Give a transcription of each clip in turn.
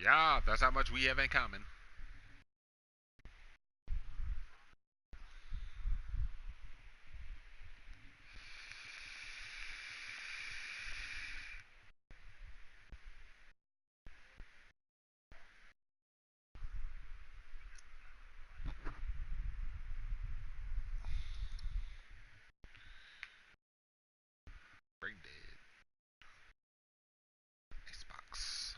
Yeah, that's how much we have in common. Brain dead. Xbox.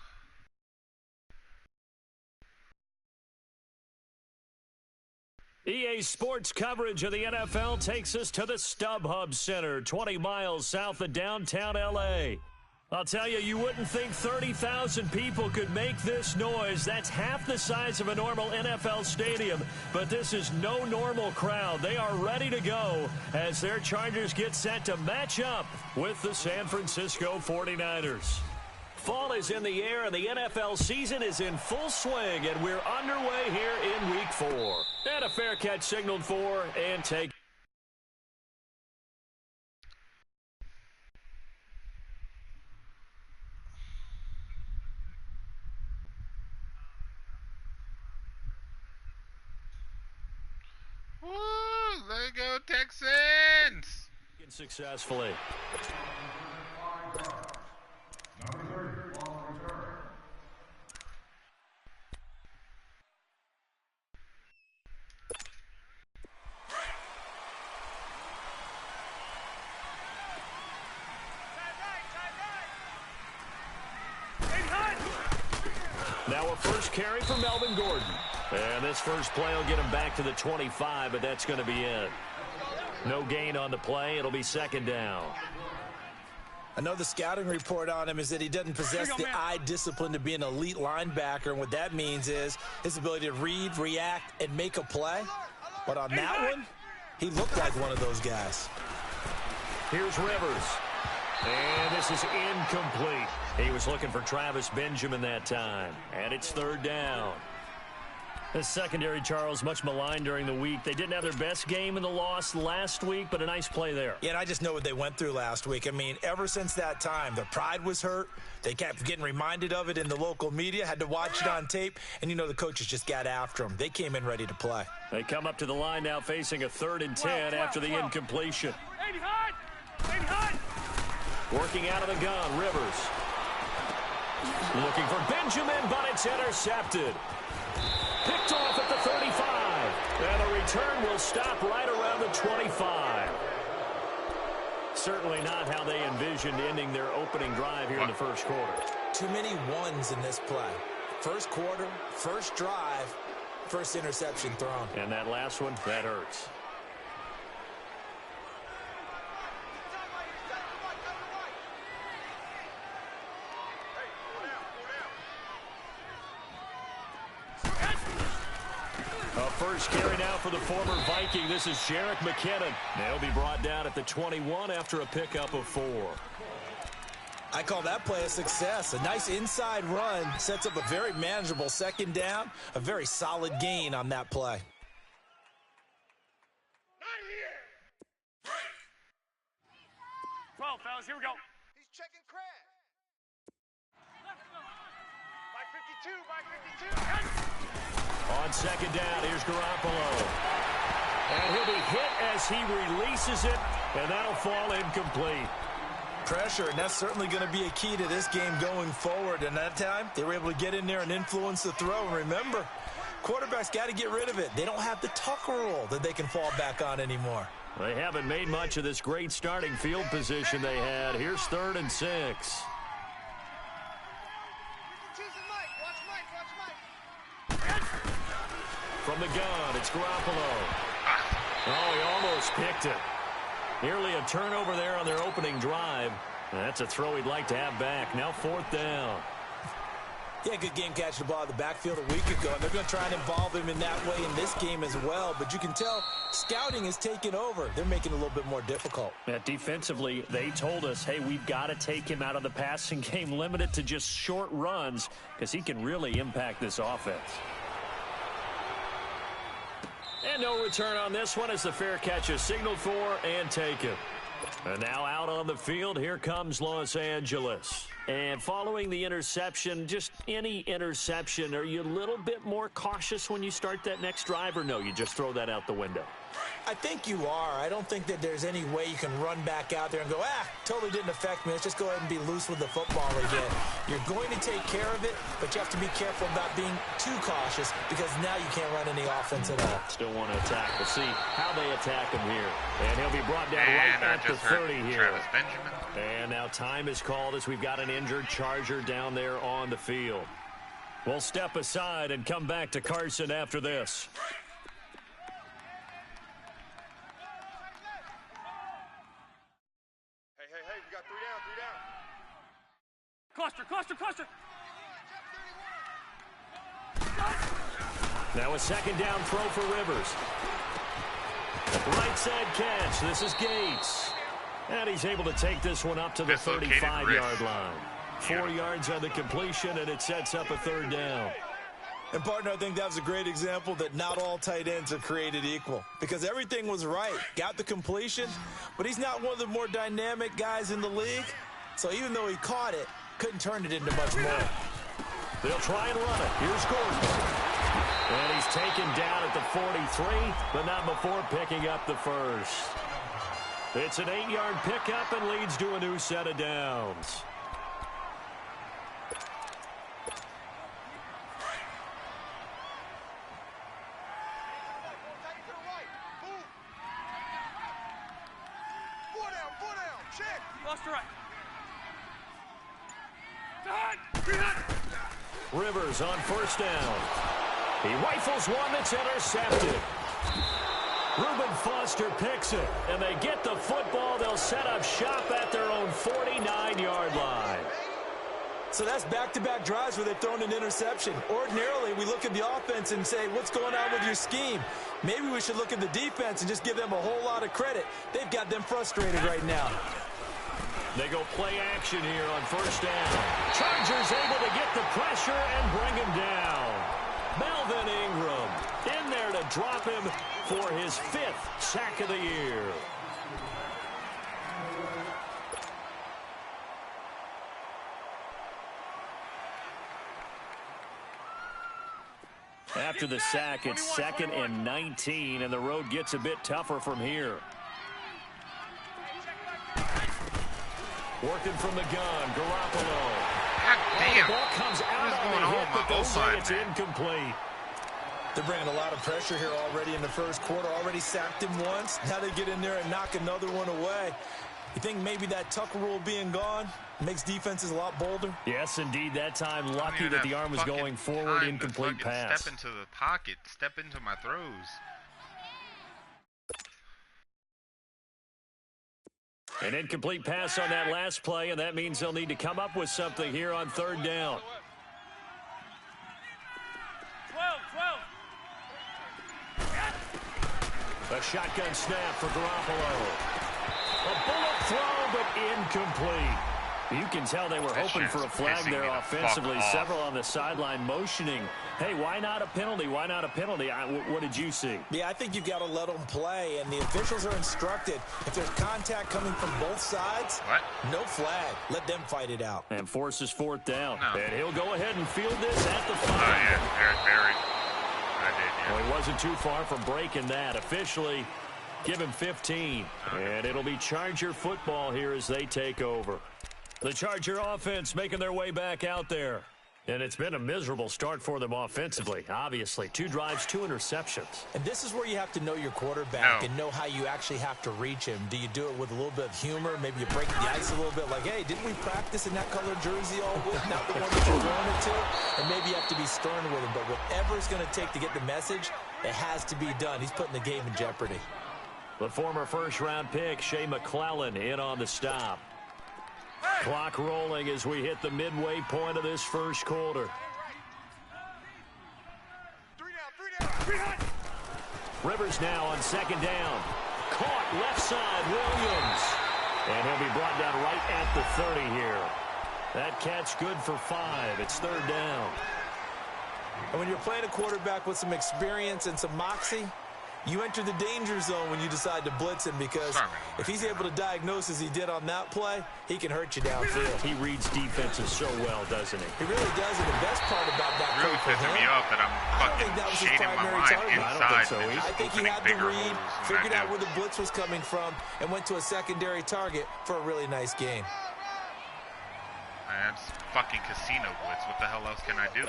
EA Sports coverage of the NFL takes us to the StubHub Center, 20 miles south of downtown L.A. I'll tell you, you wouldn't think 30,000 people could make this noise. That's half the size of a normal NFL stadium, but this is no normal crowd. They are ready to go as their Chargers get set to match up with the San Francisco 49ers. Fall is in the air, and the NFL season is in full swing, and we're underway here in Week 4. And a fair catch signaled for and take. Woo! Let's go, Texans! Successfully. Now a first carry for Melvin Gordon. And this first play will get him back to the 25, but that's going to be it. No gain on the play. It'll be second down. I know the scouting report on him is that he doesn't possess the eye discipline to be an elite linebacker, and what that means is his ability to read, react, and make a play. But on that one, he looked like one of those guys. Here's Rivers. And this is incomplete. He was looking for Travis Benjamin that time. And it's third down. The secondary, Charles, much maligned during the week. They didn't have their best game in the loss last week, but a nice play there. Yeah, and I just know what they went through last week. I mean, ever since that time, their pride was hurt. They kept getting reminded of it in the local media, had to watch it on tape, and you know the coaches just got after them. They came in ready to play. They come up to the line now facing a 3rd and 10 after the incompletion. Working out of the gun, Rivers. Looking for Benjamin, but it's intercepted. Picked off at the 35. And the return will stop right around the 25. Certainly not how they envisioned ending their opening drive here in the first quarter. Too many ones in this play. First quarter, first drive, first interception thrown. And that last one, that hurts. First carry now for the former Viking. This is Jerick McKinnon. They'll be brought down at the 21 after a pickup of 4. I call that play a success. A nice inside run sets up a very manageable second down. A very solid gain on that play. 12, fellas, here we go. He's checking crack. By 52, by 52. On second down, here's Garoppolo. And he'll be hit as he releases it, and that'll fall incomplete. Pressure, and that's certainly going to be a key to this game going forward. And that time, they were able to get in there and influence the throw. And remember, quarterbacks got to get rid of it. They don't have the Tucker rule that they can fall back on anymore. They haven't made much of this great starting field position they had. Here's 3rd and 6. From the gun, it's Garoppolo. Oh, he almost picked it. Nearly a turnover there on their opening drive. That's a throw he'd like to have back. Now 4th down. Yeah, good game catching the ball in the backfield a week ago. And they're going to try and involve him in that way in this game as well. But you can tell scouting is taking over. They're making it a little bit more difficult. Defensively, they told us, hey, we've got to take him out of the passing game, limited to just short runs, because he can really impact this offense. And no return on this one as the fair catch is signaled for and taken. And now out on the field, here comes Los Angeles. And following the interception, just any interception, are you a little bit more cautious when you start that next drive, or no, you just throw that out the window? I think you are. I don't think that there's any way you can run back out there and go, totally didn't affect me. Let's just go ahead and be loose with the football again. You're going to take care of it, but you have to be careful about being too cautious because now you can't run any offense at all. Still want to attack. We'll see how they attack him here. And he'll be brought down right at the 30 here. Travis Benjamin. And now time is called as we've got an injured Charger down there on the field. We'll step aside and come back to Carson after this. Hey, we got three down. Cluster. Now a second down throw for Rivers. Right side catch. This is Gates. And he's able to take this one up to the 35-yard line. 4 yards on the completion, and it sets up a third down. And, partner, I think that was a great example that not all tight ends are created equal because everything was right. Got the completion, but he's not one of the more dynamic guys in the league. So even though he caught it, couldn't turn it into much more. They'll try and run it. Here's Gordon. And he's taken down at the 43, but not before picking up the first. It's an 8-yard pickup and leads to a new set of downs. Rivers on first down. He rifles one that's intercepted. Reuben Foster picks it, and they get the football. They'll set up shop at their own 49-yard line. So that's back-to-back drives where they've thrown an interception. Ordinarily, we look at the offense and say, what's going on with your scheme? Maybe we should look at the defense and just give them a whole lot of credit. They've got them frustrated right now. They go play action here on first down. Chargers able to get the pressure and bring him down. Melvin Ingram in there to drop him for his 5th sack of the year. After the sack, it's 2nd and 19, and the road gets a bit tougher from here. Working from the gun, Garoppolo. God damn. The ball comes out on the hit, but they'll say it's incomplete. They're bringing a lot of pressure here already in the first quarter. Already sacked him once. Now they get in there and knock another one away. You think maybe that Tucker rule being gone makes defenses a lot bolder? Yes, indeed. That time, lucky that the arm was going forward, incomplete pass. Step into the pocket. Step into my throws. An incomplete pass on that last play, and that means they'll need to come up with something here on third down. 12. A shotgun snap for Garoppolo. A bullet throw, but incomplete. You can tell they were hoping for a flag there offensively. Several on the sideline motioning, hey, why not a penalty? Why not a penalty? What did you see? Yeah, I think you've got to let them play, and the officials are instructed. If there's contact coming from both sides, no flag. Let them fight it out. And forces 4th down. No. And he'll go ahead and field this at the 5. Oh, yeah, Eric Berry. I did, yeah. Well, he wasn't too far from breaking that. Officially, give him 15. Okay. And it'll be Charger football here as they take over. The Charger offense making their way back out there. And it's been a miserable start for them offensively, obviously. 2 drives, 2 interceptions. And this is where you have to know your quarterback and know how you actually have to reach him. Do you do it with a little bit of humor? Maybe you break the ice a little bit like, hey, didn't we practice in that colored jersey all week? Not the one that you're throwing it to? And maybe you have to be stern with him. But whatever it's going to take to get the message, it has to be done. He's putting the game in jeopardy. The former first-round pick, Shea McClellan, in on the stop. Clock rolling as we hit the midway point of this first quarter. 3 down. Rivers now on second down. Caught left side, Williams. And he'll be brought down right at the 30 here. That catch good for 5. It's 3rd down. And when you're playing a quarterback with some experience and some moxie, You enter the danger zone when you decide to blitz him because if he's able to diagnose as he did on that play, he can hurt you downfield. He reads defenses so well, doesn't he? He really does, and the best part about that Really play for pissing him, me off that I'm fucking shading my line target. inside. I think he had the read, figured out where the blitz was coming from, and went to a secondary target for a really nice game. Man, it's fucking casino blitz. What the hell else can I do?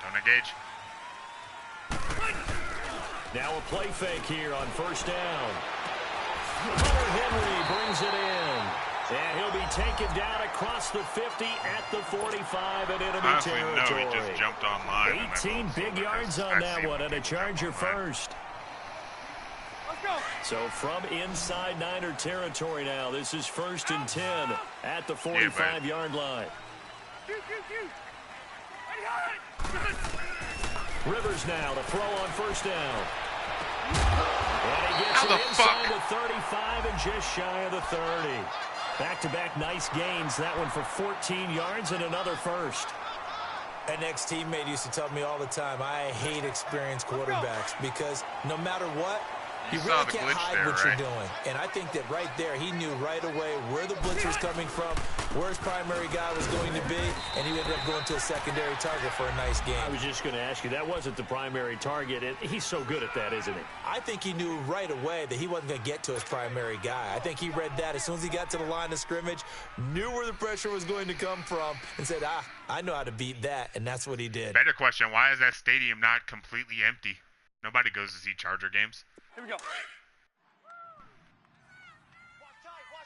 Don't engage. Now a play fake here on first down. Hunter Henry brings it in. And he'll be taken down across the 50 at the 45 and enemy territory. No, he just jumped online. 18 big yards on that one and a Charger first. Let's go. So from inside Niner territory now, this is 1st and 10 at the 45-yard line. Rivers now to throw on first down. And he gets it inside the 35 and just shy of the 30. Back-to-back nice gains. That one for 14 yards and another first. An ex-teammate used to tell me all the time, I hate experienced quarterbacks because no matter what, you really can't hide what you're doing. And I think that right there, he knew right away where the blitz was coming from, where his primary guy was going to be, and he ended up going to a secondary target for a nice game. I was just going to ask you, that wasn't the primary target. He's so good at that, isn't he? I think he knew right away that he wasn't going to get to his primary guy. I think he read that as soon as he got to the line of scrimmage, knew where the pressure was going to come from, and said, I know how to beat that, and that's what he did. Better question, why is that stadium not completely empty? Nobody goes to see Charger games. Here we go. Watch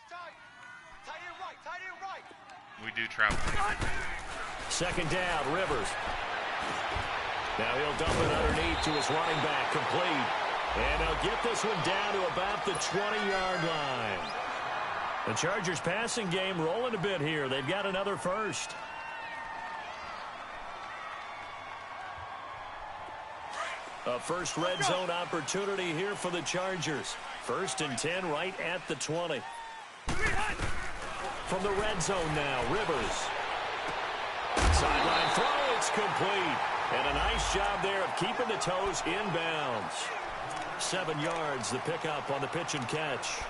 tight. Tight end right. We do travel. Second down, Rivers. Now he'll dump it underneath to his running back, complete. And he'll get this one down to about the 20-yard line. The Chargers passing game rolling a bit here. They've got another first. A first red zone opportunity here for the Chargers. 1st and 10 right at the 20. From the red zone now, Rivers. Sideline throw, it's complete. And a nice job there of keeping the toes inbounds. 7 yards, the pickup on the pitch and catch.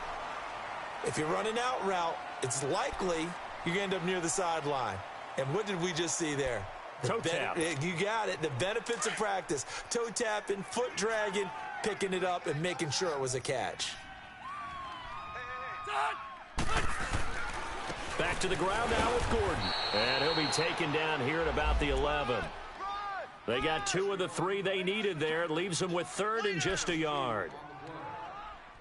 If you're running out route, it's likely you're going to end up near the sideline. And what did we just see there? Toe tap. You got it. The benefits of practice. Toe tapping, foot dragging, picking it up, and making sure it was a catch. Back to the ground now with Gordon. And he'll be taken down here at about the 11. They got 2 of the 3 they needed there. It leaves them with 3rd and just a yard.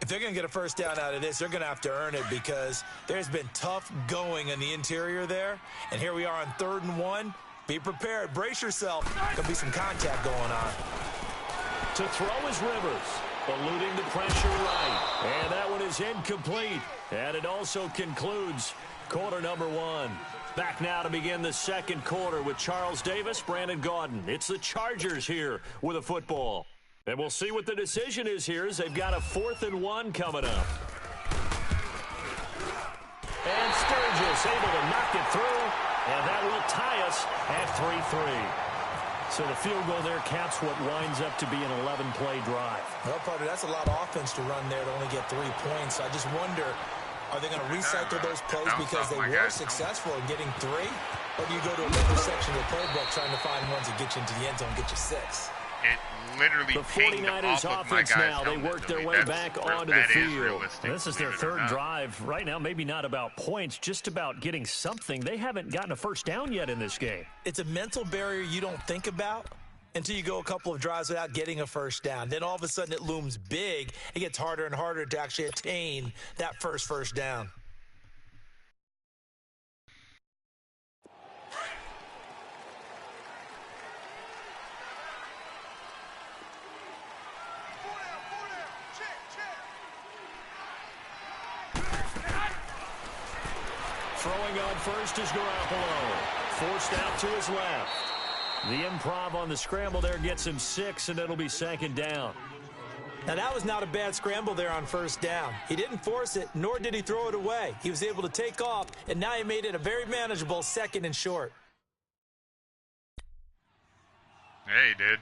If they're going to get a first down out of this, they're going to have to earn it because there's been tough going in the interior there. And here we are on 3rd and 1. Be prepared. Brace yourself. There'll be some contact going on. To throw is Rivers. Eluding the pressure right. And that one is incomplete. And it also concludes quarter number 1. Back now to begin the second quarter with Charles Davis, Brandon Gaudin. It's the Chargers here with a football. And we'll see what the decision is here as they've got a 4th and 1 coming up. And Sturgis able to knock it through. And that will tie us at 3-3. So the field goal there caps what winds up to be an 11-play drive. Well, Parker, that's a lot of offense to run there to only get 3 points. I just wonder, are they going to recycle those plays because they were successful in getting 3? Or do you go to another section of the playbook trying to find ones that get you into the end zone and get you 6? It literally the 49ers offense now, they work their way back onto the field. This is their 3rd drive. Right now, maybe not about points, just about getting something. They haven't gotten a first down yet in this game. It's a mental barrier you don't think about until you go a couple of drives without getting a first down. Then all of a sudden it looms big. It gets harder and harder to actually attain that first down. Throwing on first is Garoppolo. Forced out to his left. The improv on the scramble there gets him 6, and it'll be 2nd down. Now, that was not a bad scramble there on first down. He didn't force it, nor did he throw it away. He was able to take off, and now he made it a very manageable 2nd and short. Hey, he did.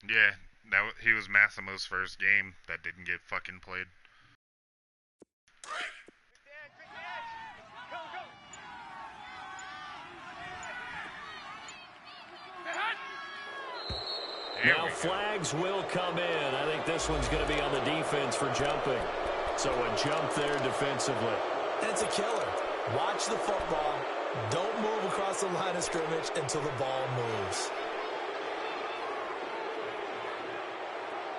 Yeah, he was Massimo's first game that didn't get fucking played. Now flags will come in. I think this one's going to be on the defense for jumping. So a jump there defensively. And it's a killer. Watch the football. Don't move across the line of scrimmage until the ball moves.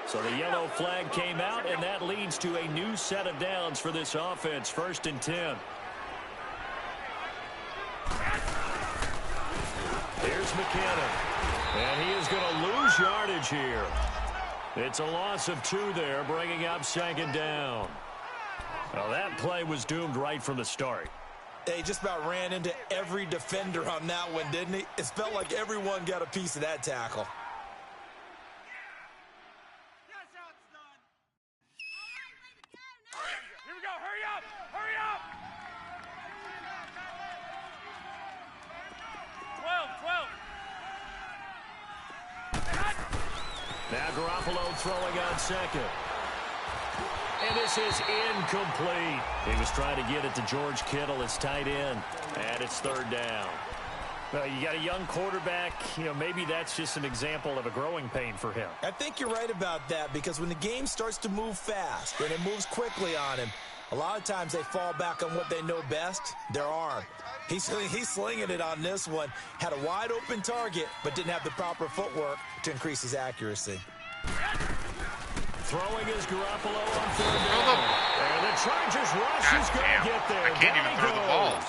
So the yellow flag came out, and that leads to a new set of downs for this offense. 1st and 10. Here's McKinnon. And he is going to lose yardage here. It's a loss of 2 there, bringing up 2nd down. Well, that play was doomed right from the start. He just about ran into every defender on that one, didn't he? It felt like everyone got a piece of that tackle. Here we go. Hurry up. Hurry up. 12. Now Garoppolo throwing on 2nd. And this is incomplete. He was trying to get it to George Kittle, his tight end. And it's 3rd down. Well, you got a young quarterback. Maybe that's just an example of a growing pain for him. I think you're right about that, because when the game starts to move fast and it moves quickly on him, a lot of times they fall back on what they know best, their arm. He's slinging it on this one. Had a wide open target, but didn't have the proper footwork to increase his accuracy. Throwing is Garoppolo on 3rd down. And the Chargers rush is going to get there. I can't even throw the ball.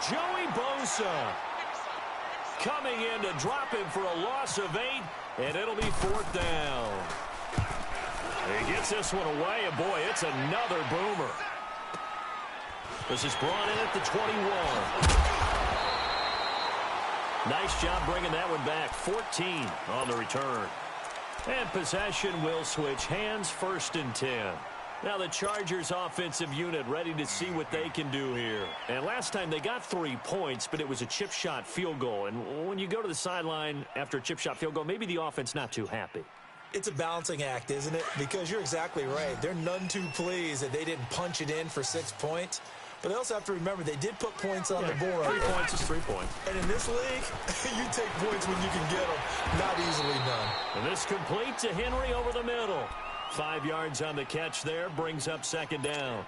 Joey Bosa coming in to drop him for a loss of 8, and it'll be 4th down. He gets this one away, and boy, it's another boomer. This is brought in at the 21. Nice job bringing that one back. 14 on the return. And possession will switch hands. 1st and 10. Now the Chargers offensive unit ready to see what they can do here. And last time they got 3 points, but it was a chip shot field goal. And when you go to the sideline after a chip shot field goal, maybe the offense not too happy. It's a balancing act, isn't it? Because you're exactly right. They're none too pleased that they didn't punch it in for 6 points. But they also have to remember they did put points on the board. 3 points is 3 points. And in this league, you take points when you can get them. Not easily done. And this complete to Henry over the middle. 5 yards on the catch there, brings up 2nd down.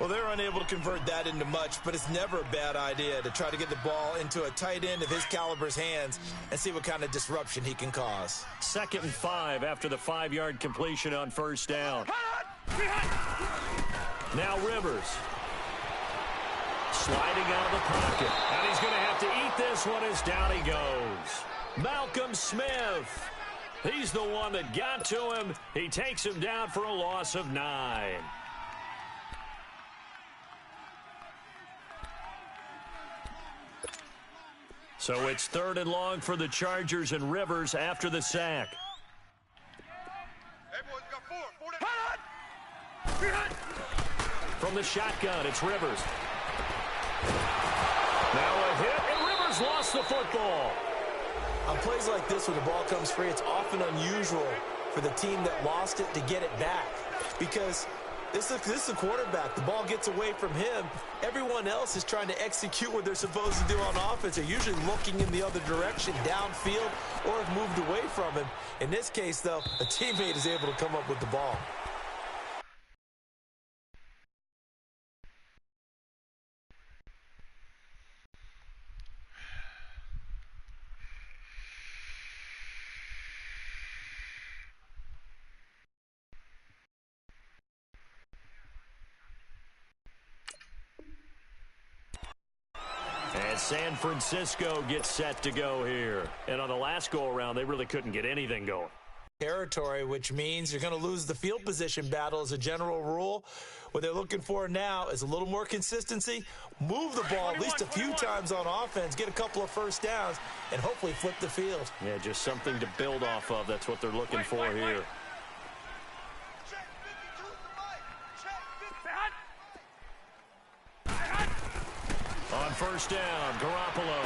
Well, they're unable to convert that into much, but it's never a bad idea to try to get the ball into a tight end of his caliber's hands and see what kind of disruption he can cause. 2nd and 5 after the 5-yard completion on 1st down. Now Rivers. Sliding out of the pocket. And he's going to have to eat this one as down he goes. Malcolm Smith. He's the one that got to him. He takes him down for a loss of 9. So it's 3rd and long for the Chargers, and Rivers after the sack. Hey, boys, we got 4. From the shotgun, it's Rivers. Now a hit, and Rivers lost the football. On plays like this, when the ball comes free, it's often unusual for the team that lost it to get it back. Because this is a quarterback. The ball gets away from him. Everyone else is trying to execute what they're supposed to do on offense. They're usually looking in the other direction, downfield, or have moved away from him. In this case, though, a teammate is able to come up with the ball. And San Francisco gets set to go here. And on the last go-around, they really couldn't get anything going. territory, which means you're going to lose the field position battle as a general rule. What they're looking for now is a little more consistency, move the ball at least a few times on offense, get a couple of first downs, and hopefully flip the field. Yeah, just something to build off of. That's what they're looking for here. On first down, Garoppolo.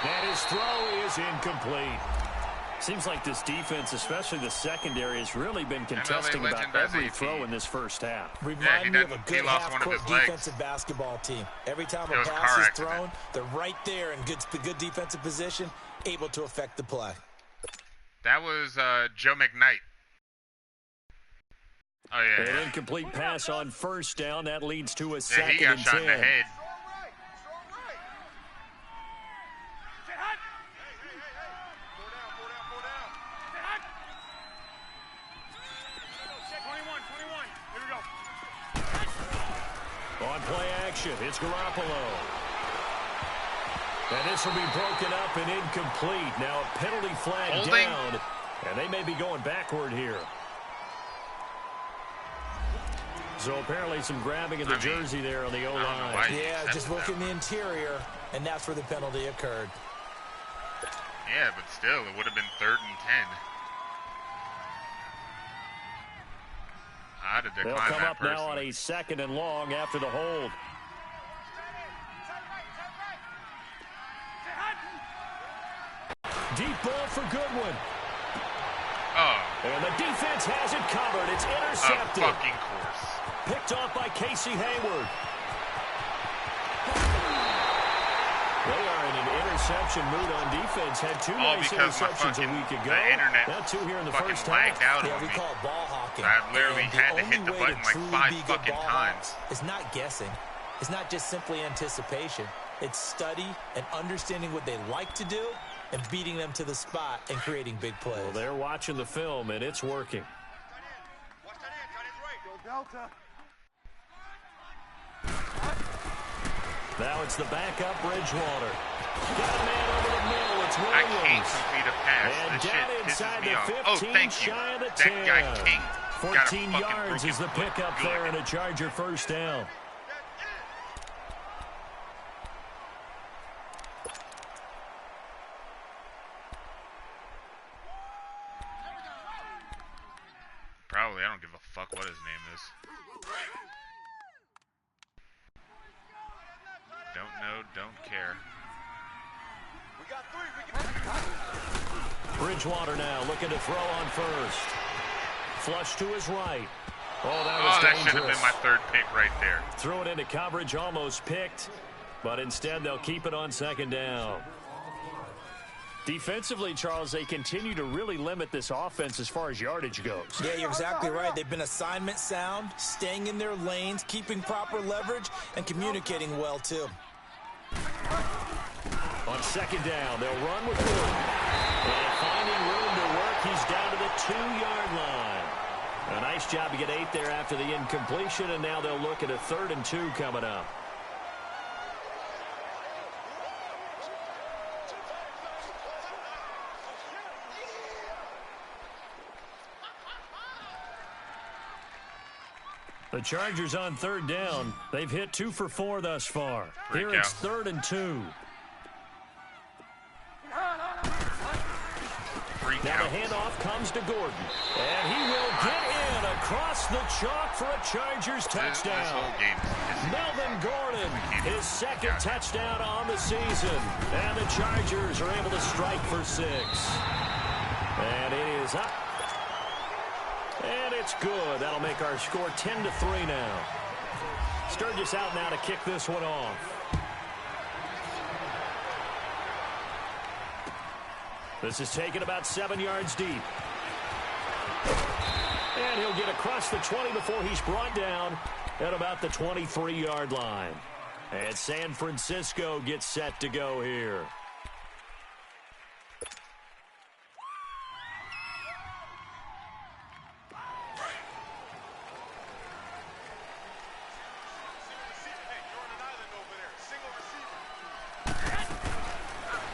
And his throw is incomplete. Seems like this defense, especially the secondary, has really been contesting about every throw in this first half. Remind me of a good half-court defensive basketball team. Every time a pass is thrown, they're right there in good defensive position, able to affect the play. That was Joe McKnight. Oh, yeah. An incomplete pass on first down. That leads to a Yeah, second he got and shot 10. in the head. On play action, it's Garoppolo. And this will be broken up and incomplete. Now a penalty flag down, and they may be going backward here. So apparently some grabbing of the jersey there on the O-line. Yeah, just look in the interior, and that's where the penalty occurred. Yeah, but still, it would have been 3rd and 10. I'd have declined They'll come that up now on a 2nd and long after the hold. Deep ball for Goodwin. Oh. And the defense has it covered. It's intercepted. Of fucking course. Picked off by Casey Hayward. They are in an interception mood on defense. Had 2 nice interceptions a week ago. Now 2 here in the first half. Yeah, we call it ball hawking. I literally had to hit the button like 5 fucking times. It's not guessing. It's not just simply anticipation. It's study and understanding what they like to do and beating them to the spot and creating big plays. Well, they're watching the film, and it's working. Now it's the backup Bridgewater. Got a man over the middle. It's Williams. I can't complete a pass. And this down shit inside pisses me the off. 15, Oh, thank you. shy of the That 10. guy can't. 14 yards is the pickup there and a Charger first down. Probably. I don't give a fuck what his name is. Don't know, don't care. Bridgewater now looking to throw on first. Flush to his right. Oh, that was dangerous. That should have been my 3rd pick right there. Threw it into coverage, almost picked, but instead they'll keep it on 2nd down. Defensively, Charles, they continue to really limit this offense as far as yardage goes. Yeah, you're exactly right. They've been assignment sound, staying in their lanes, keeping proper leverage, and communicating well, too. On 2nd down, they'll run with Gordon. And finding room to work, he's down to the 2-yard line. A nice job to get 8 there after the incompletion, and now they'll look at a 3rd and 2 coming up. The Chargers on 3rd down. They've hit 2 for 4 thus far. Here it's 3rd and 2. Now the handoff comes to Gordon. And he will get in across the chalk for a Chargers touchdown. Melvin Gordon, his 2nd touchdown on the season. And the Chargers are able to strike for 6. And it is up. And it's good. That'll make our score 10-3 now. Sturgis out now to kick this one off. This is taken about 7 yards deep. And he'll get across the 20 before he's brought down at about the 23-yard line. And San Francisco gets set to go here.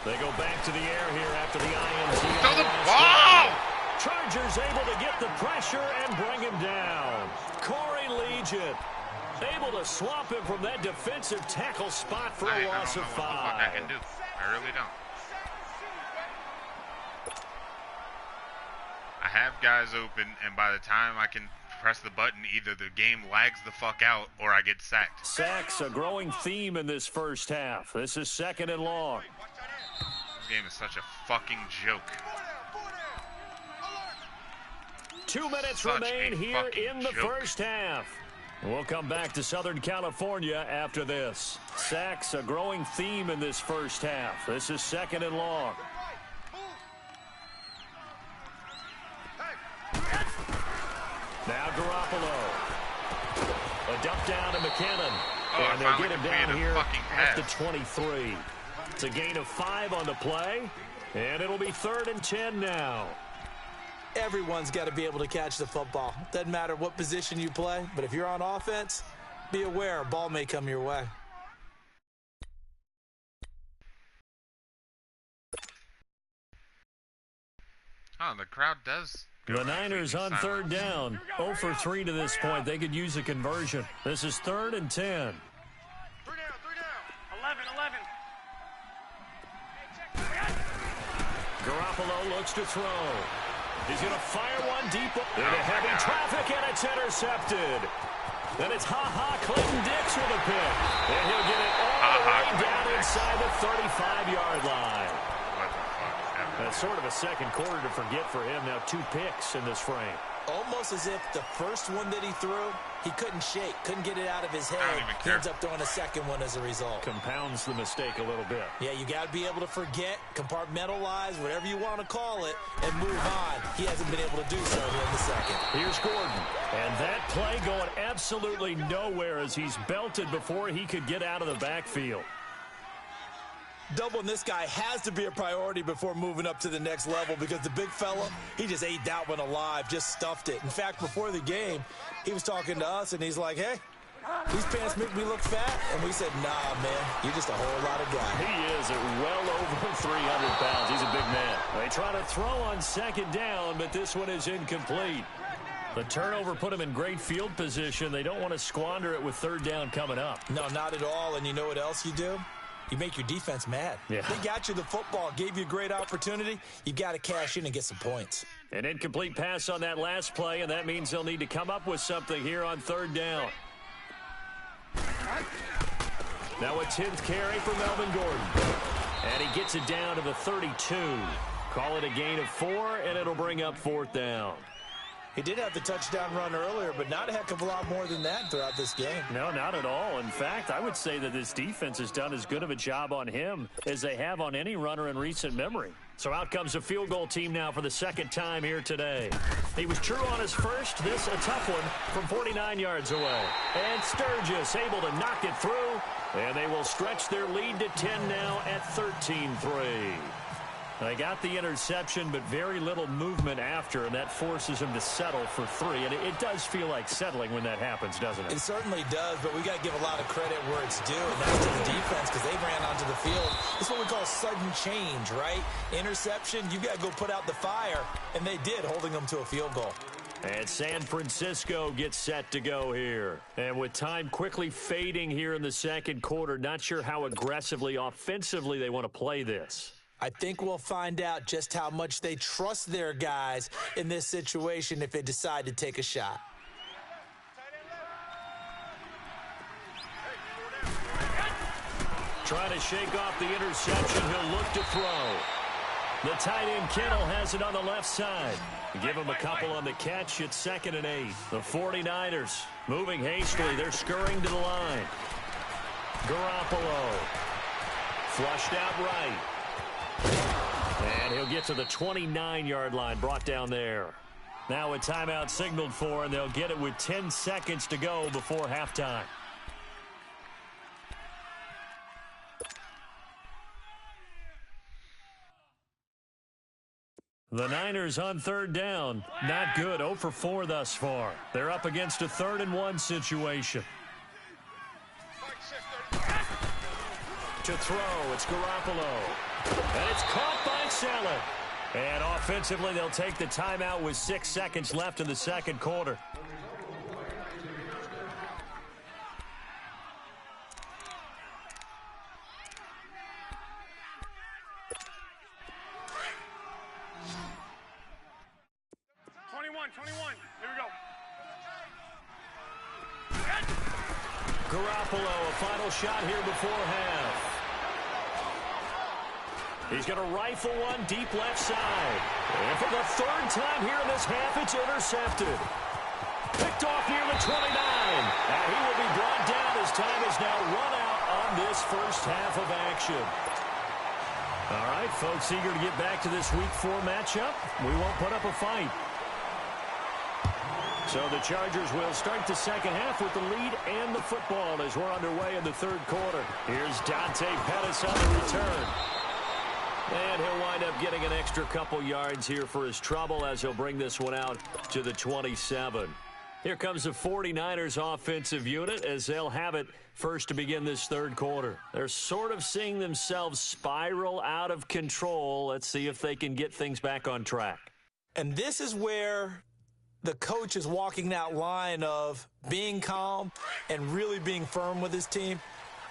They go back to the air here after the INT. Throw the ball! Chargers able to get the pressure and bring him down. Corey Legion able to swamp him from that defensive tackle spot for a loss of 5. I can do. I really don't. I have guys open, and by the time I can press the button, either the game lags the fuck out or I get sacked. Sacks, a growing theme in this first half. This is 2nd and long. This game is such a fucking joke. 2 minutes Such remain a here fucking in the joke. first half. We'll come back to Southern California after this. Sacks, a growing theme in this first half. This is 2nd and long. Now Garoppolo. A dump down to McKinnon. And they'll get him down here at the 23. It's a gain of 5 on the play. And it'll be 3rd and 10 now. Everyone's got to be able to catch the football. Doesn't matter what position you play, but if you're on offense, be aware a ball may come your way. Oh, the crowd does. The Niners on 3rd down. 0 for 3 to this point. They could use a conversion. This is 3rd and 10. 3 down. 11. Garoppolo looks to throw. He's going to fire one deep into heavy traffic, and it's intercepted. Then it's Clayton Dix with a pick. And he'll get it all the way down inside the 35-yard line. What the fuck? That's sort of a second quarter to forget for him. Now 2 picks in this frame. Almost as if the first one that he threw, he couldn't shake, couldn't get it out of his head. He ends up throwing a second one as a result. Compounds the mistake a little bit. Yeah, you got to be able to forget, compartmentalize, whatever you want to call it, and move on. He hasn't been able to do so here in the second. Here's Gordon. And that play going absolutely nowhere as he's belted before he could get out of the backfield. Doubling this guy has to be a priority before moving up to the next level because the big fella, he just ate that one alive, just stuffed it. In fact, before the game, he was talking to us, and he's like, hey, these pants make me look fat. And we said, nah, man, you're just a whole lot of guy. He is at well over 300 pounds. He's a big man. They try to throw on 2nd down, but this one is incomplete. The turnover put him in great field position. They don't want to squander it with 3rd down coming up. No, not at all. And you know what else you do? You make your defense mad. Yeah. They got you the football, gave you a great opportunity. You got to cash in and get some points. An incomplete pass on that last play, and that means they'll need to come up with something here on 3rd down. Now a 10th carry for Melvin Gordon. And he gets it down to the 32. Call it a gain of 4, and it'll bring up 4th down. He did have the touchdown run earlier, but not a heck of a lot more than that throughout this game. No, not at all. In fact, I would say that this defense has done as good of a job on him as they have on any runner in recent memory. So out comes a field goal team now for the 2nd time here today. He was true on his first. This a tough one from 49 yards away. And Sturgis able to knock it through. And they will stretch their lead to 10 now at 13-3. They got the interception, but very little movement after, and that forces him to settle for 3. And it does feel like settling when that happens, doesn't it? It certainly does, but we got to give a lot of credit where it's due, and that's to the defense because they ran onto the field. It's what we call sudden change, right? Interception, you got to go put out the fire, and they did, holding them to a field goal. And San Francisco gets set to go here. And with time quickly fading here in the second quarter, not sure how aggressively, offensively they want to play this. I think we'll find out just how much they trust their guys in this situation if they decide to take a shot. Trying to shake off the interception. He'll look to throw. The tight end Kittle has it on the left side. Give him a couple on the catch. It's 2nd and 8. The 49ers moving hastily. They're scurrying to the line. Garoppolo flushed out right. And he'll get to the 29-yard line, brought down there. Now a timeout signaled for, and they'll get it with 10 seconds to go before halftime. The Niners on 3rd down. Not good. 0 for 4 thus far. They're up against a 3rd and 1 situation. To throw, it's Garoppolo. And it's caught by Saleh. And offensively, they'll take the timeout with 6 seconds left in the second quarter. Garoppolo, a final shot here before half. He's going to rifle one deep left side. And for the third time here in this half, it's intercepted. Picked off near the 29. And he will be brought down as time is now run out on this first half of action. All right, folks, eager to get back to this Week 4 matchup. We won't put up a fight. So the Chargers will start the second half with the lead and the football as we're underway in the third quarter. Here's Dante Pettis on the return. And he'll wind up getting an extra couple yards here for his trouble as he'll bring this one out to the 27. Here comes the 49ers offensive unit as they'll have it first to begin this third quarter. They're sort of seeing themselves spiral out of control. Let's see if they can get things back on track. And this is where the coach is walking that line of being calm and really being firm with his team.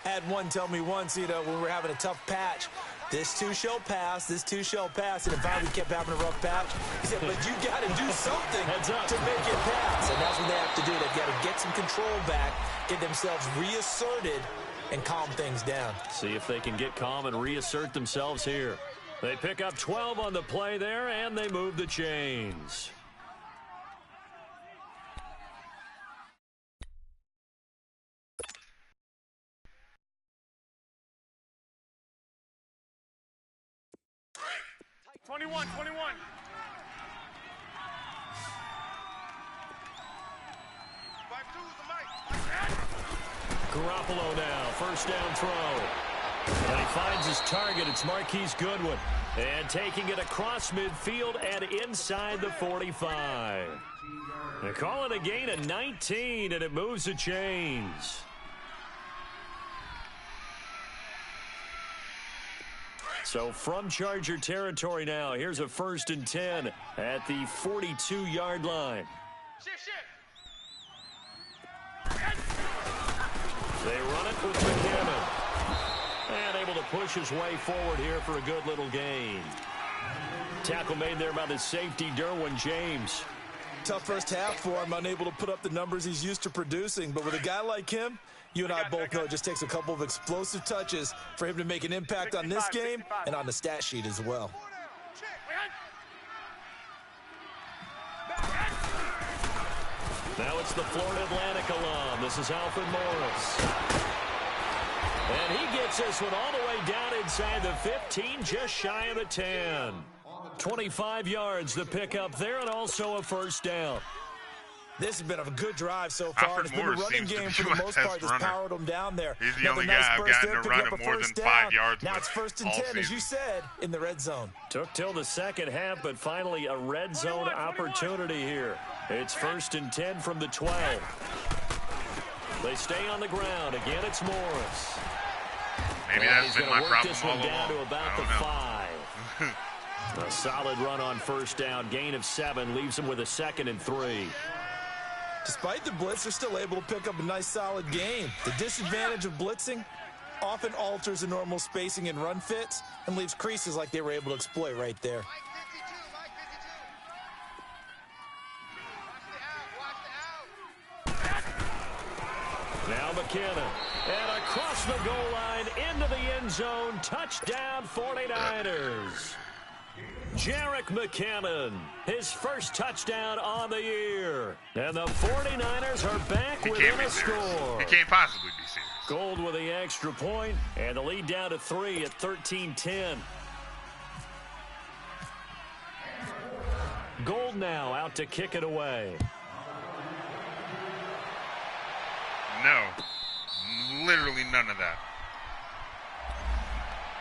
I had one tell me once, when we were having a tough patch, this too shall pass, this too shall pass. And if we kept having a rough patch, he said, but you got to do something to make it pass. And that's what they have to do. They've got to get some control back, get themselves reasserted, and calm things down. See if they can get calm and reassert themselves here. They pick up 12 on the play there, and they move the chains. Twenty-one. Garoppolo now, first down throw. And he finds his target. It's Marquise Goodwin. And taking it across midfield and inside the 45. They call it a gain of 19, and it moves the chains. So from Charger territory now, here's a 1st and 10 at the 42-yard line. They run it with McCammon. And able to push his way forward here for a good little gain. Tackle made there by the safety, Derwin James. Tough first half for him, unable to put up the numbers he's used to producing. But with a guy like him, you and I both know it just takes a couple of explosive touches for him to make an impact on this game and on the stat sheet as well. Now it's the Florida Atlantic alum. This is Alfred Morris. And he gets this one all the way down inside the 15, just shy of the 10. 25 yards the pickup there, and also a first down. This has been a good drive so far. Alfred It's been a running game for the most part that's powered them down there. He's the only guy I've gotten to run at more than 5 yards. Now it's 1st and 10, as you said, in the red zone. Took till the second half, but finally a red zone opportunity here. It's 1st and 10 from the 12. They stay on the ground. Again, it's Morris. Maybe that's been my problem this all one down along. to about the 5. A solid run on first down. Gain of 7 leaves him with a 2nd and 3. Despite the blitz, they're still able to pick up a nice, solid gain. The disadvantage of blitzing often alters the normal spacing and run fits and leaves creases like they were able to exploit right there. Now McKinnon. And across the goal line into the end zone. Touchdown 49ers. Jerick McKinnon, his first touchdown on the year. And the 49ers are back within a score. He can't possibly be serious. Gold with the extra point, and the lead down to 3 at 13-10. Gold now out to kick it away. No. Literally none of that.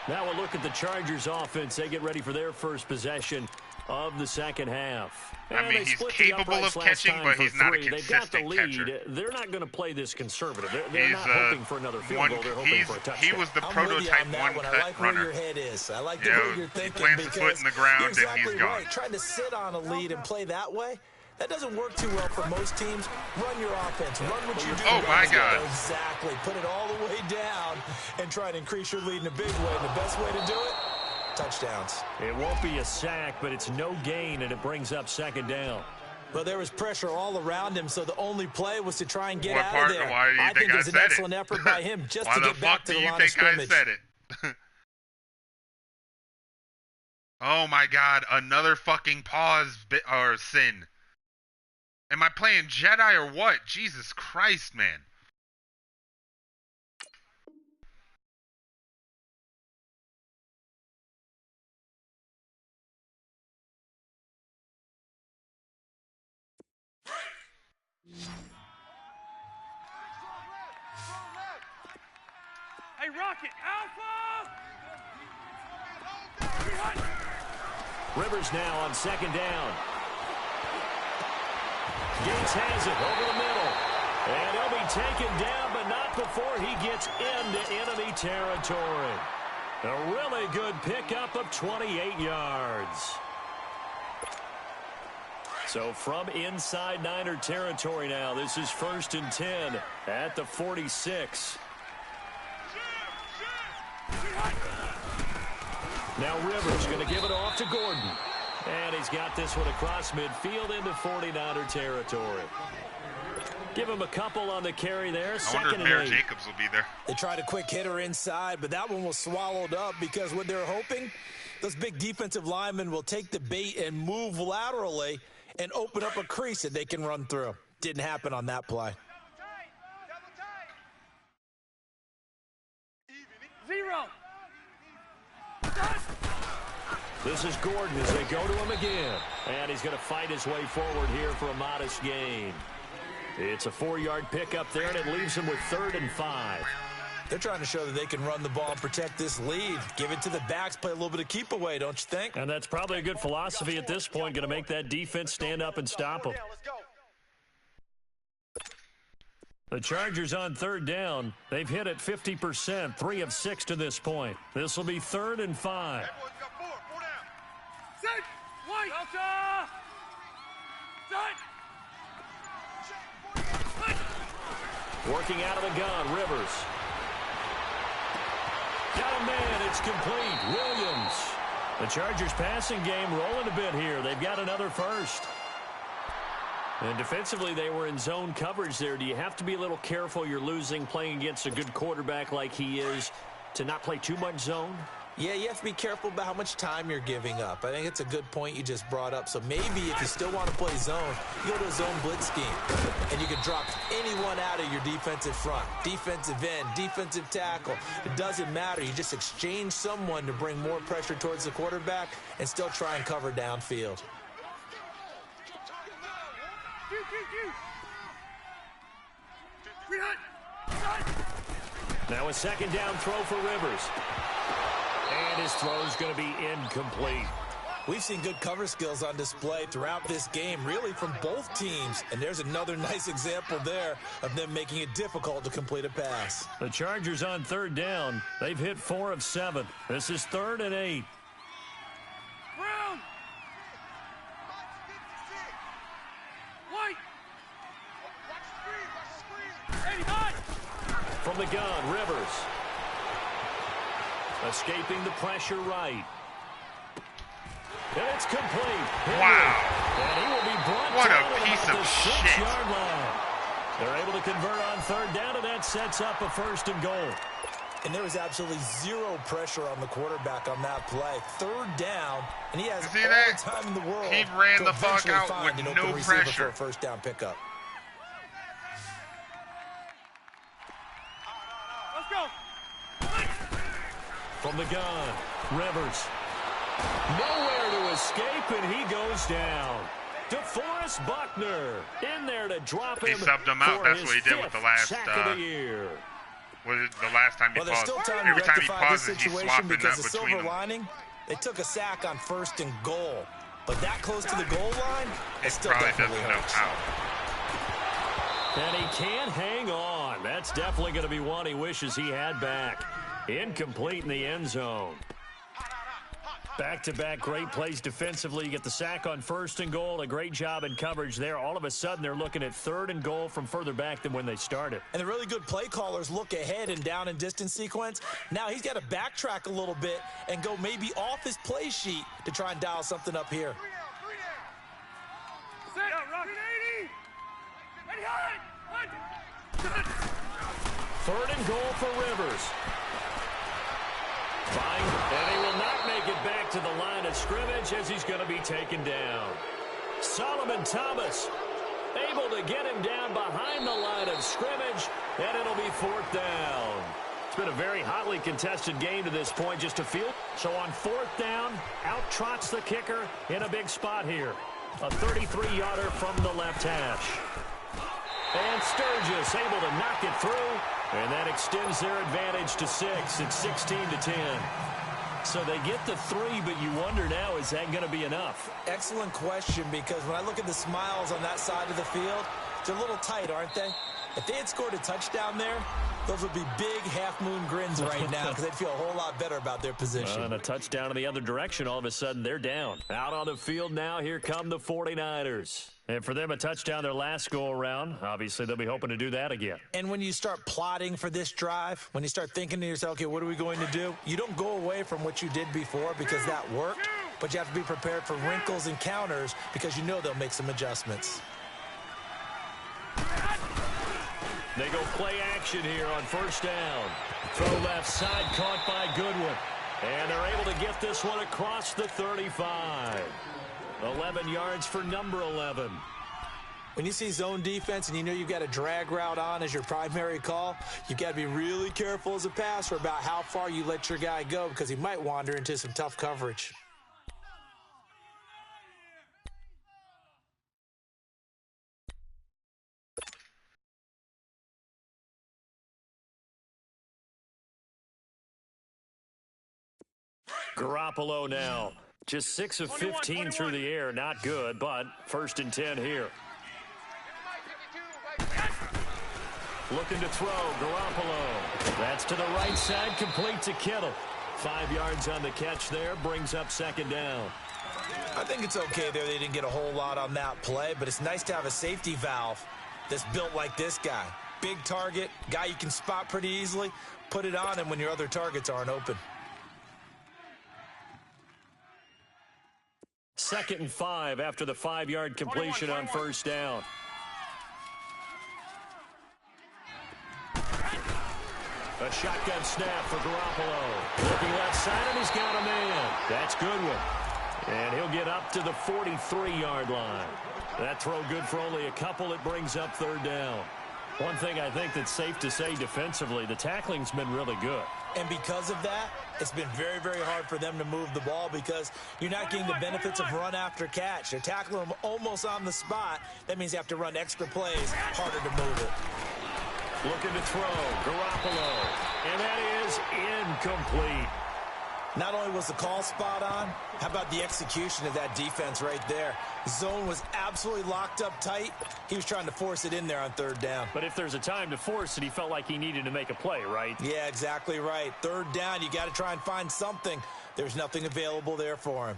Now we'll look at the Chargers offense. They get ready for their first possession of the second half. I mean, he's capable of catching, but he's not a consistent catcher. They're not going to play this conservative. They're not hoping for another field goal. They're hoping for a touchdown. He was the prototype one-cut I like runner. where your head is. I like the way you're thinking. He plants his foot in the ground and he's gone. Right. Trying to sit on a lead and play that way, that doesn't work too well for most teams. Run your offense. Run what you do. Oh, my God. Exactly. Put it all the way down and try and increase your lead in a big way. And the best way to do it, touchdowns. It won't be a sack, but it's no gain, and it brings up second down. Well, there was pressure all around him, so the only play was to try and get out of there. Why do you I think it was an said excellent effort by him just Why to get back to the line of scrimmage. I said it? Oh, my God. Another fucking pause or sin. Am I playing Jedi or what? Jesus Christ, man. Hey, Rocket, Alpha! Rivers now on second down. Gates has it over the middle. And he'll be taken down, but not before he gets into enemy territory. A really good pickup of 28 yards. So from inside Niner territory now, this is 1st and 10 at the 46. Now Rivers going to give it off to Gordon. And he's got this one across midfield into 49er territory. Give him a couple on the carry there. I wonder if Mayor Jacobs will be there. They tried a quick hitter inside, but that one was swallowed up because what they're hoping, those big defensive linemen will take the bait and move laterally and open up a crease that they can run through. Didn't happen on that play. Zero. This is Gordon as they go to him again. And he's going to fight his way forward here for a modest gain. It's a 4-yard pickup there, and it leaves him with 3rd and 5. They're trying to show that they can run the ball and protect this lead. Give it to the backs, play a little bit of keep away, don't you think? And that's probably a good philosophy at this point, going to make that defense stand up and stop them. The Chargers on 3rd down. They've hit it 50%, 3 of 6 to this point. This will be 3rd and 5. Set. White. Delta. Set. Working out of the gun, Rivers. Got a man, it's complete. Williams. The Chargers passing game rolling a bit here. They've got another first. And defensively, they were in zone coverage there. Do you have to be a little careful? You're losing playing against a good quarterback like he is to not play too much zone? Yeah, you have to be careful about how much time you're giving up. I think it's a good point you just brought up. So maybe if you still want to play zone, you go to a zone blitz scheme. And you can drop anyone out of your defensive front. Defensive end, defensive tackle. It doesn't matter. You just exchange someone to bring more pressure towards the quarterback and still try and cover downfield. Now a second down throw for Rivers. And his throw is going to be incomplete. We've seen good cover skills on display throughout this game, really from both teams. And there's another nice example there of them making it difficult to complete a pass. The Chargers on 3rd down. They've hit 4 of 7. This is 3rd and 8. Brown. White. From the gun, Rivers. Escaping the pressure right. And it's complete. Wow. And he will be brought What down a piece at of the shit. 6-yard line. They're able to convert on 3rd down, and that sets up a 1st and goal. And there was absolutely zero pressure on the quarterback on that play. 3rd down, and he has all the time in the world. He ran to the fuck eventually out find with an open no receiver pressure. for a 1st down pickup. Let's go. From the gun, Rivers. Nowhere to escape, and he goes down. DeForest Buckner in there to drop him. He subbed him out. For That's his what he did with the 5th last sack of the year. Was it the last time he Well, there's paused? still time to Every time he rectify this pauses, he's situation swapping because that the between silver them. lining, they took a sack on 1st and goal. But that close to the goal line, it still Probably definitely doesn't know hurts. how. And he can't hang on. That's definitely going to be one he wishes he had back. Incomplete in the end zone. Back-to-back great plays defensively. You get the sack on 1st and goal. A great job in coverage there. All of a sudden, they're looking at 3rd and goal from further back than when they started. And the really good play callers look ahead and down and distance sequence. Now he's got to backtrack a little bit and go maybe off his play sheet to try and dial something up here. Set. Rock. 80. 3rd and goal for Rivers. Fine, and he will not make it back to the line of scrimmage as he's going to be taken down. Solomon Thomas able to get him down behind the line of scrimmage, and it'll be 4th down. It's been a very hotly contested game to this point, just a field. So on 4th down, out trots the kicker in a big spot here. A 33-yarder from the left hash. And Sturgis able to knock it through, and that extends their advantage to 6. It's 16-10. So they get the 3, but you wonder now, is that going to be enough? Excellent question, because when I look at the smiles on that side of the field, they're a little tight, aren't they? If they had scored a touchdown there, those would be big half-moon grins right now because they'd feel a whole lot better about their position. And a touchdown in the other direction, all of a sudden they're down. Out on the field now, here come the 49ers. And for them, a touchdown their last go-around. Obviously, they'll be hoping to do that again. And when you start plotting for this drive, when you start thinking to yourself, okay, what are we going to do? You don't go away from what you did before because that worked, but you have to be prepared for wrinkles and counters because you know they'll make some adjustments. They go play action here on 1st down. Throw left side, caught by Goodwin. And they're able to get this one across the 35. 11 yards for number 11. When you see zone defense and you know you've got a drag route on as your primary call, you've got to be really careful as a passer about how far you let your guy go because he might wander into some tough coverage. Garoppolo now. Just 6 of 15 through the air. Not good, but 1st and 10 here. Looking to throw. Garoppolo. That's to the right side. Complete to Kittle. 5 yards on the catch there. Brings up 2nd down. I think it's okay there. They didn't get a whole lot on that play, but it's nice to have a safety valve that's built like this guy. Big target, guy you can spot pretty easily. Put it on him when your other targets aren't open. 2nd and 5 after the 5-yard completion on 1st down. A shotgun snap for Garoppolo. Looking left side, and he's got a man. That's Goodwin. And he'll get up to the 43-yard line. That throw good for only a couple. It brings up 3rd down. One thing I think that's safe to say defensively, the tackling's been really good. And because of that, it's been very, very hard for them to move the ball because you're not getting the benefits of run after catch. They're tackling them almost on the spot. That means you have to run extra plays, harder to move it. Looking to throw, Garoppolo. And that is incomplete. Not only was the call spot on, how about the execution of that defense right there? Zone was absolutely locked up tight. He was trying to force it in there on 3rd down. But if there's a time to force it, he felt like he needed to make a play, right? Yeah, exactly right. 3rd down, you got to try and find something. There's nothing available there for him.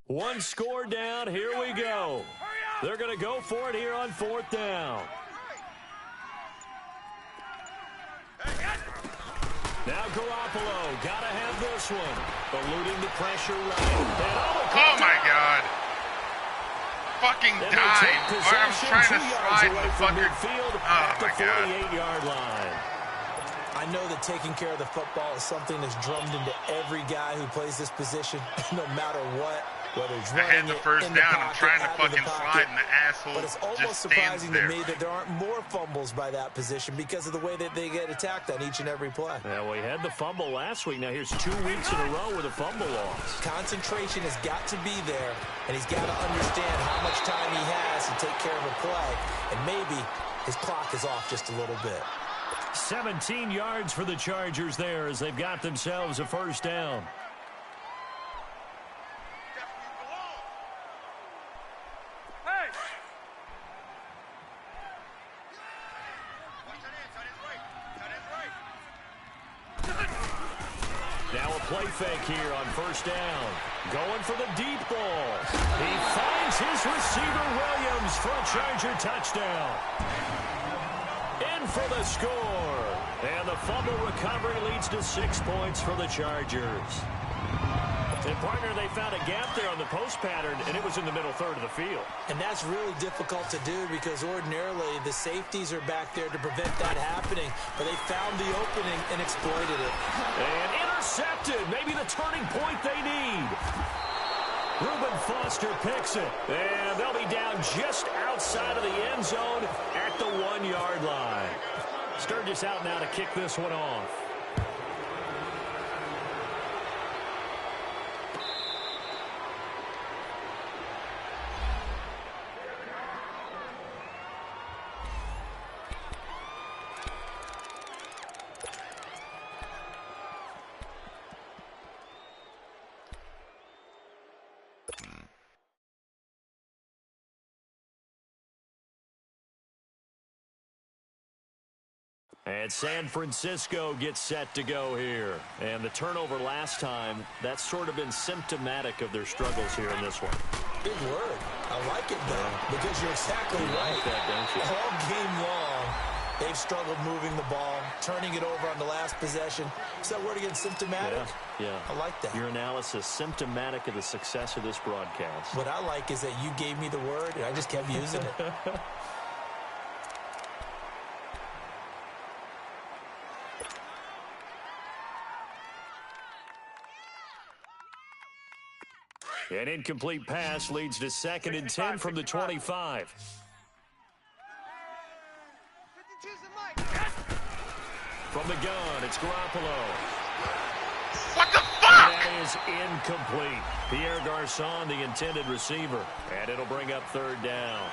One score down. Here we go. They're going to go for it here on 4th down. Now Garoppolo. Got to have this one. Eluding the pressure right. Oh, my God. Fucking dive. I was trying to slide the fucking... Midfield Oh, at the my God. 48-yard line. I know that taking care of the football is something that's drummed into every guy who plays this position, no matter what, whether it's I had running the it, first in the down. I'm pocket, trying to out of the fucking pocket. slide, and the asshole But it's almost just stands surprising there. to me that there aren't more fumbles by that position because of the way that they get attacked on each and every play. Yeah, we had the fumble last week. Now here's 2 weeks in a row with a fumble loss. Concentration has got to be there, and he's got to understand how much time he has to take care of a play, and maybe his clock is off just a little bit. 17 yards for the Chargers there as they've got themselves a first down. Now a play fake here on first down. Going for the deep ball. He finds his receiver Williams for a Charger touchdown. In for the score. And the fumble recovery leads to 6 points for the Chargers. And partner, they found a gap there on the post pattern, and it was in the middle third of the field. And that's really difficult to do because ordinarily the safeties are back there to prevent that happening. But they found the opening and exploited it. And intercepted. Maybe the turning point they need. Reuben Foster picks it. And they'll be down just outside of the end zone at the 1-yard line. Sturgis out now to kick this one off. And San Francisco gets set to go here. And the turnover last time, that's sort of been symptomatic of their struggles here in this one. Big word. I like it, though, because you're exactly right. Like that, don't you? All game long, they've struggled moving the ball, turning it over on the last possession. Is that word again, symptomatic? Yeah. I like that. Your analysis, symptomatic of the success of this broadcast. What I like is that you gave me the word, and I just kept using it. An incomplete pass leads to 2nd and 10 from the 25. From the gun, it's Garoppolo. What the fuck? That is incomplete. Pierre Garçon, the intended receiver. And it'll bring up 3rd down.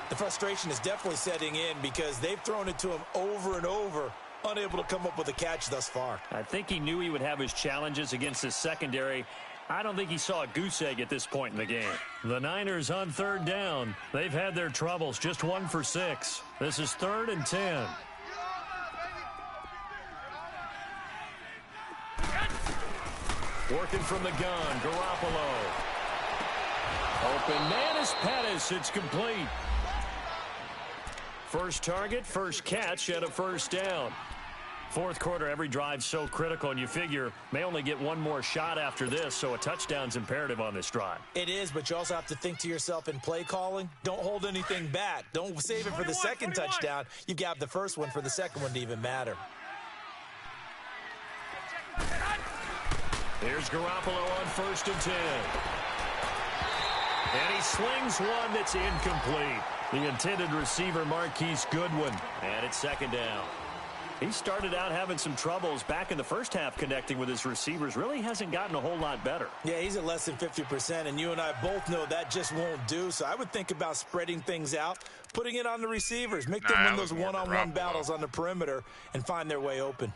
The frustration is definitely setting in because they've thrown it to him over and over, unable to come up with a catch thus far. I think he knew he would have his challenges against his secondary. I don't think he saw a goose egg at this point in the game. The Niners on 3rd down. They've had their troubles, just 1 for 6. This is 3rd and 10. Working from the gun, Garoppolo. Open man is Pettis. It's complete. First target, first catch, and a first down. 4th quarter, every drive's so critical, and you figure may only get one more shot after this, so a touchdown's imperative on this drive. It is, but you also have to think to yourself in play calling, don't hold anything back. Don't save it for the second touchdown. You've got the first one for the second one to even matter. Here's Garoppolo on 1st and 10. And he slings one that's incomplete. The intended receiver, Marquise Goodwin. And it's 2nd down. He started out having some troubles back in the first half connecting with his receivers. Really hasn't gotten a whole lot better. Yeah, he's at less than 50%, and you and I both know that just won't do. So I would think about spreading things out, putting it on the receivers, make them win those one-on-one battles on the perimeter and find their way open.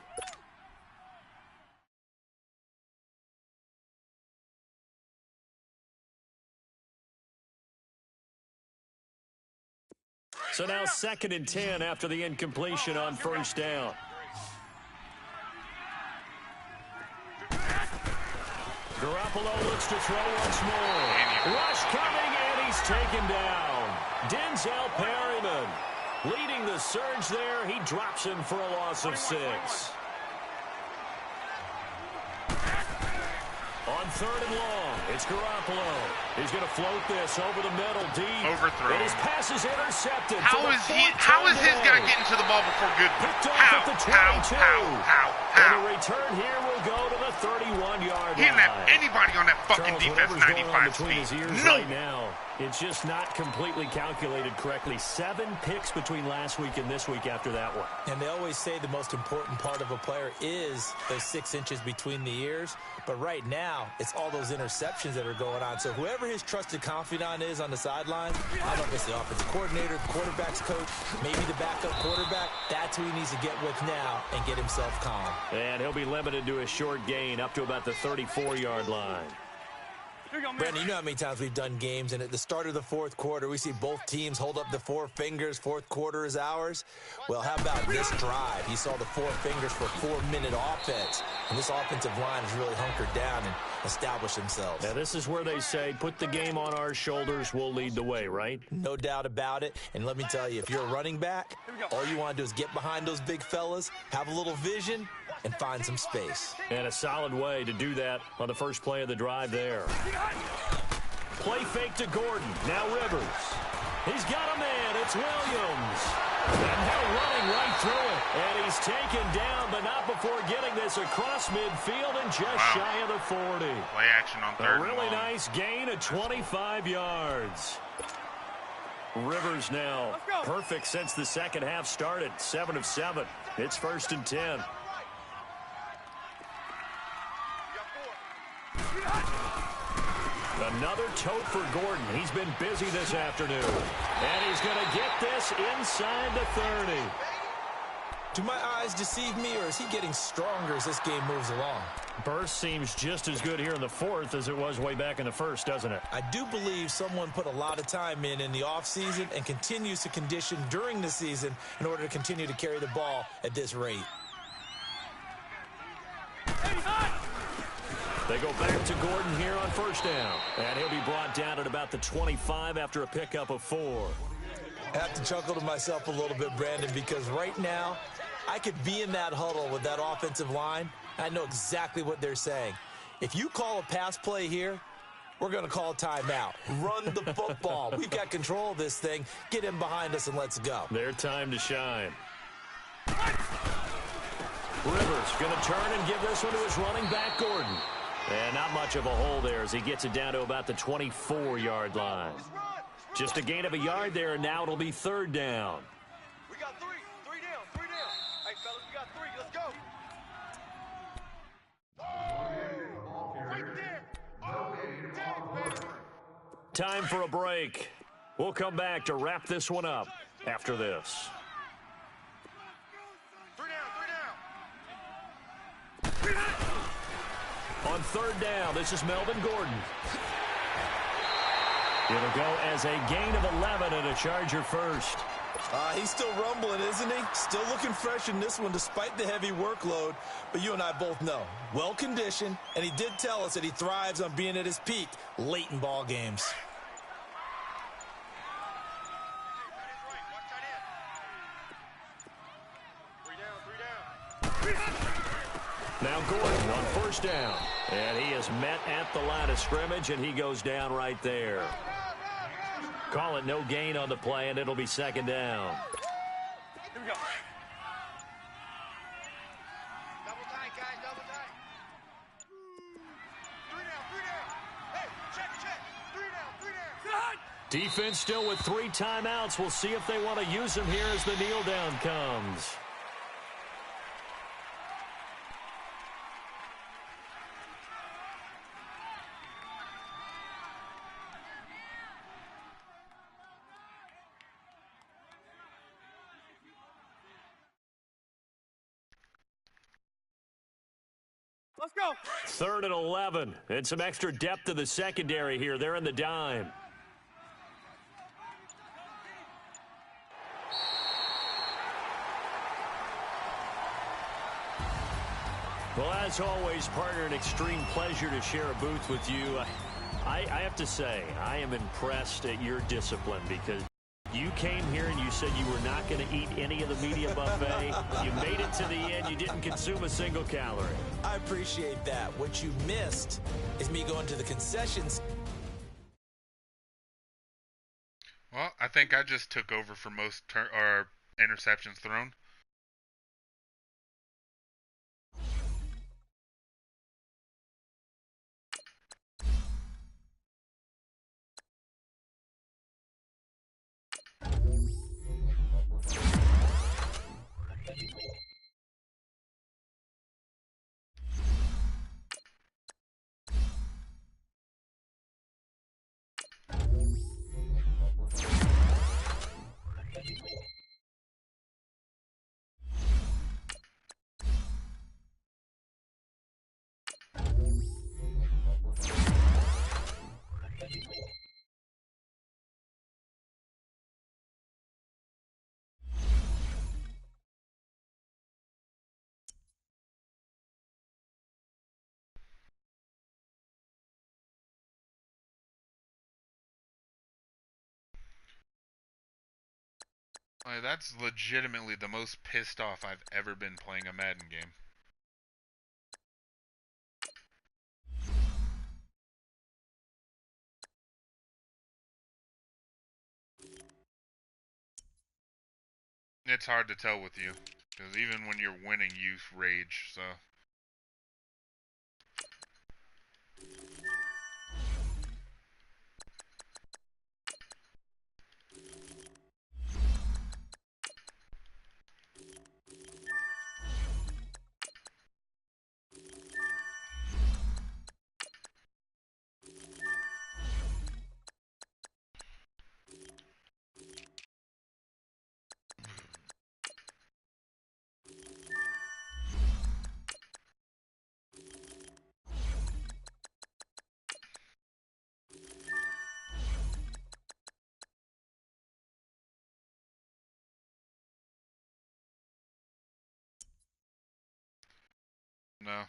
So now 2nd and 10 after the incompletion on 1st down. Garoppolo looks to throw once more. Rush coming, and he's taken down. Denzel Perryman leading the surge there. He drops him for a loss of 6. On 3rd and long, it's Garoppolo. He's going to float this over the middle, deep. Overthrown. And his pass is intercepted. How is his guy getting to the ball before Goodwin? Picked off How? at the 22. And the return here will go to the 31-yard line. He didn't have anybody on that fucking Charles, defense whatever's going on 95 between his speed. ears No. right now, it's just not completely calculated correctly. 7 picks between last week and this week after that one. And they always say the most important part of a player is those 6 inches between the ears. But right now, it's all those interceptions that are going on. So whoever his trusted confidant is on the sideline, I don't know if it's the offensive coordinator, the quarterback's coach, maybe the backup quarterback, that's who he needs to get with now and get himself calm. And he'll be limited to a short gain up to about the 34-yard line. Brandon, you know how many times we've done games, and at the start of the 4th quarter, we see both teams hold up the 4 fingers, 4th quarter is ours. Well, how about this drive? You saw the 4 fingers for 4-minute offense, and this offensive line has really hunkered down and established themselves. Now, this is where they say, put the game on our shoulders, we'll lead the way, right? No doubt about it, and let me tell you, if you're a running back, all you want to do is get behind those big fellas, have a little vision, and find some space. And a solid way to do that on the first play of the drive there. Play fake to Gordon. Now Rivers. He's got a man. It's Williams. And they're running right through it. And he's taken down, but not before getting this across midfield and just shy of the 40. Play action on 3rd A really and long. nice gain of 25 yards. Rivers now perfect since the second half started. 7 of 7. It's 1st and 10. Another tote for Gordon. He's been busy this afternoon. And he's going to get this inside the 30. Do my eyes deceive me, or is he getting stronger as this game moves along? Burst seems just as good here in the 4th as it was way back in the 1st, doesn't it? I do believe someone put a lot of time in the offseason and continues to condition during the season in order to continue to carry the ball at this rate. They go back to Gordon here on 1st down. And he'll be brought down at about the 25 after a pickup of 4. I have to chuckle to myself a little bit, Brandon, because right now I could be in that huddle with that offensive line. I know exactly what they're saying. If you call a pass play here, we're going to call a timeout. Run the football. We've got control of this thing. Get in behind us and let's go. Their time to shine. Rivers going to turn and give this one to his running back, Gordon. And not much of a hole there as he gets it down to about the 24-yard line. Just a gain of a yard there, and now it'll be 3rd down. We got 3 down. Hey, fellas, we got 3. Let's go. Right there. Oh, dang, baby. Time for a break. We'll come back to wrap this one up after this. 3 down. On 3rd down, this is Melvin Gordon. It'll go as a gain of 11 and a Charger first. He's still rumbling, isn't he? Still looking fresh in this one despite the heavy workload. But you and I both know, well-conditioned, and he did tell us that he thrives on being at his peak late in ball games. Now Gordon on 1st down. And he is met at the line of scrimmage, and he goes down right there. Call it no gain on the play, and it'll be 2nd down. Here we go. Double tight, guys, double tight. 3 down. Hey, check. 3 down. Defense still with 3 timeouts. We'll see if they want to use them here as the kneel down comes. Let's go. 3rd and 11. And some extra depth to the secondary here. They're in the dime. Well, as always, partner, an extreme pleasure to share a booth with you. I have to say, I am impressed at your discipline because You came here and you said you were not going to eat any of the media buffet. You made it to the end. You didn't consume a single calorie. I appreciate that. What you missed is me going to the concessions. Well, I think I just took over for most or interceptions thrown. Like, that's legitimately the most pissed off I've ever been playing a Madden game. It's hard to tell with you, because even when you're winning, you rage, so... No.